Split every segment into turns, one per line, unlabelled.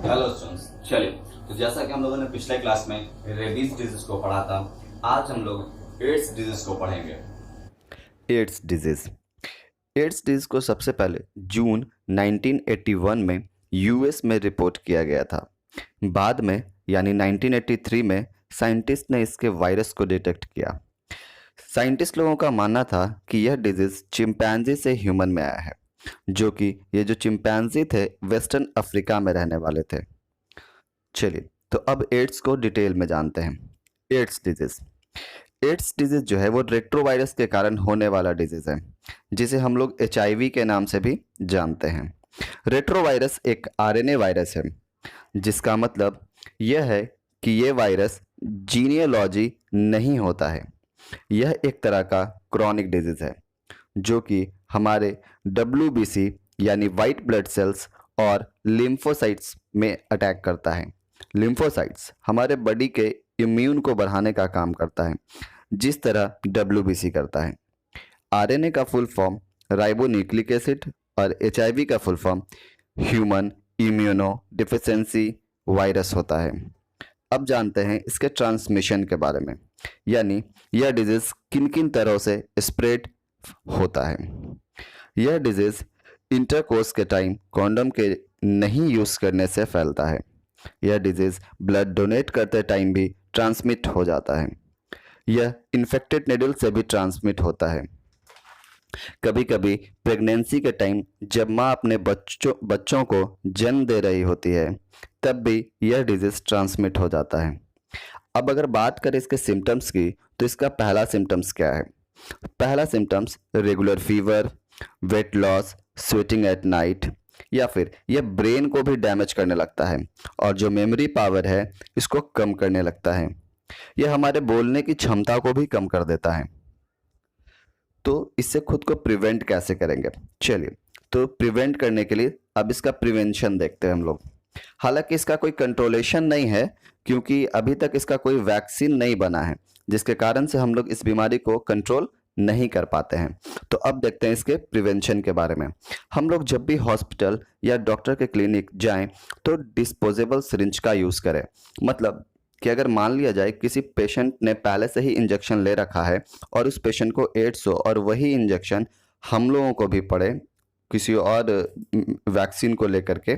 Hello students, चलिए। तो जैसा कि हम लोगों ने पिछले क्लास में रेबीज डिजीज को पढ़ा था, आज हम लोग एड्स डिजीज को पढ़ेंगे।
Ads disease. एड्स डिजीज़ को सबसे पहले जून 1981 में यूएस में रिपोर्ट किया गया था। बाद में यानी 1983 में साइंटिस्ट ने इसके वायरस को डिटेक्ट किया। साइंटिस्ट लोगों का मानना था कि यह डिजीज़ चिंपैंजी से ह्यूमन में आया है, जो कि ये जो चिंपैंजी थे वेस्टर्न अफ्रीका में रहने वाले थे। चलिए, तो अब एड्स को डिटेल में जानते हैं। एड्स डिजीज़ एड्स डिजीज जो है वो रेट्रोवायरस के कारण होने वाला डिजीज है, जिसे हम लोग एचआईवी के नाम से भी जानते हैं। रेट्रोवायरस एक आरएनए वायरस है, जिसका मतलब यह है कि ये वायरस जीनियोलॉजी नहीं होता है। यह एक तरह का क्रॉनिक डिजीज है जो कि हमारे डब्ल्यूबीसी यानी वाइट ब्लड सेल्स और लिम्फोसाइट्स में अटैक करता है। लिम्फोसाइट्स हमारे बॉडी के इम्यून को बढ़ाने का काम करता है, जिस तरह डब्ल्यूबीसी करता है। आरएनए का फुल फॉर्म राइबोन्यूक्लिक एसिड और एचआईवी का full form human immuno deficiency virus होता है। अब जानते हैं इसके ट्रांसमिशन के बारे में, यानी यह डिजीज किन किन तरह से स्प्रेड होता है। यह डिजीज इंटरकोर्स के टाइम कॉन्डम के नहीं यूज करने से फैलता है। यह डिजीज ब्लड डोनेट करते टाइम भी ट्रांसमिट हो जाता है। यह इन्फेक्टेड निडल से भी ट्रांसमिट होता है। कभी कभी प्रेगनेंसी के टाइम जब माँ अपने बच्चों को जन्म दे रही होती है, तब भी यह डिजीज ट्रांसमिट हो जाता है। अब अगर बात करें इसके सिम्टम्स की, तो इसका पहला सिम्टम्स क्या है? पहला symptoms regular fever, weight loss, sweating at night, या फिर यह ब्रेन को भी डैमेज करने लगता है और जो मेमोरी पावर है इसको कम करने लगता है। यह हमारे बोलने की क्षमता को भी कम कर देता है। तो इससे खुद को प्रिवेंट कैसे करेंगे? चलिए, तो प्रिवेंट करने के लिए अब इसका प्रिवेंशन देखते हैं हम लोग। हालांकि इसका कोई कंट्रोलेशन नहीं है, क्योंकि अभी तक इसका कोई वैक्सीन नहीं बना है, जिसके कारण से हम लोग इस बीमारी को कंट्रोल नहीं कर पाते हैं। तो अब देखते हैं इसके प्रिवेंशन के बारे में। हम लोग जब भी हॉस्पिटल या डॉक्टर के क्लिनिक जाएं तो डिस्पोजेबल सिरिंज का यूज़ करें। मतलब कि अगर मान लिया जाए किसी पेशेंट ने पहले से ही इंजेक्शन ले रखा है और उस पेशेंट को एड्स हो और वही इंजेक्शन हम लोगों को भी पड़े किसी और वैक्सीन को लेकर के,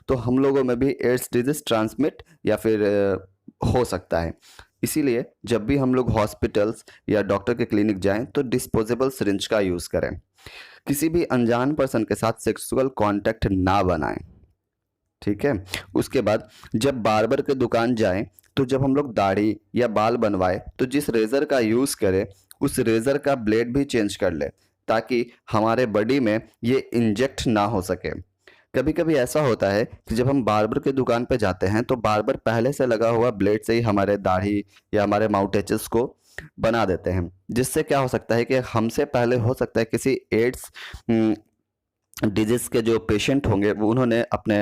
तो हम लोगों में भी एड्स डिजीज ट्रांसमिट या फिर हो सकता है। इसीलिए जब भी हम लोग हॉस्पिटल्स या डॉक्टर के क्लिनिक जाएं तो डिस्पोजेबल सिरिंज का यूज़ करें। किसी भी अनजान पर्सन के साथ सेक्सुअल कांटेक्ट ना बनाएं। ठीक है। उसके बाद जब बार्बर के दुकान जाएं तो जब हम लोग दाढ़ी या बाल बनवाए तो जिस रेज़र का यूज़ करें उस रेज़र का ब्लेड भी चेंज कर ले, ताकि हमारे बॉडी में ये इंजेक्ट ना हो सके। कभी कभी ऐसा होता है कि जब हम बार्बर के दुकान पे जाते हैं तो बार्बर पहले से लगा हुआ ब्लेड से ही हमारे दाढ़ी या हमारे माउथ एजेस को बना देते हैं, जिससे क्या हो सकता है कि हमसे पहले हो सकता है किसी एड्स डिजीज के जो पेशेंट होंगे वो उन्होंने अपने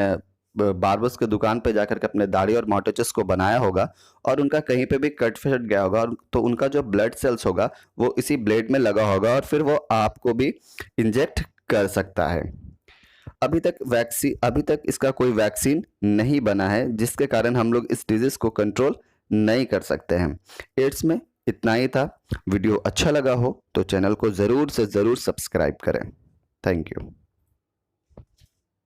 बार्बर्स के दुकान पे जाकर के अपने दाढ़ी और माउथेचेस को बनाया होगा और उनका कहीं पे भी कट फिट गया होगा, और तो उनका जो ब्लड सेल्स होगा वो इसी ब्लेड में लगा होगा और फिर वो आपको भी इंजेक्ट कर सकता है। अभी तक इसका कोई वैक्सीन नहीं बना है, जिसके कारण हम लोग इस डिजीज को कंट्रोल नहीं कर सकते हैं। एड्स में इतना ही था। वीडियो अच्छा लगा हो तो चैनल को ज़रूर से ज़रूर सब्सक्राइब करें। Thank you.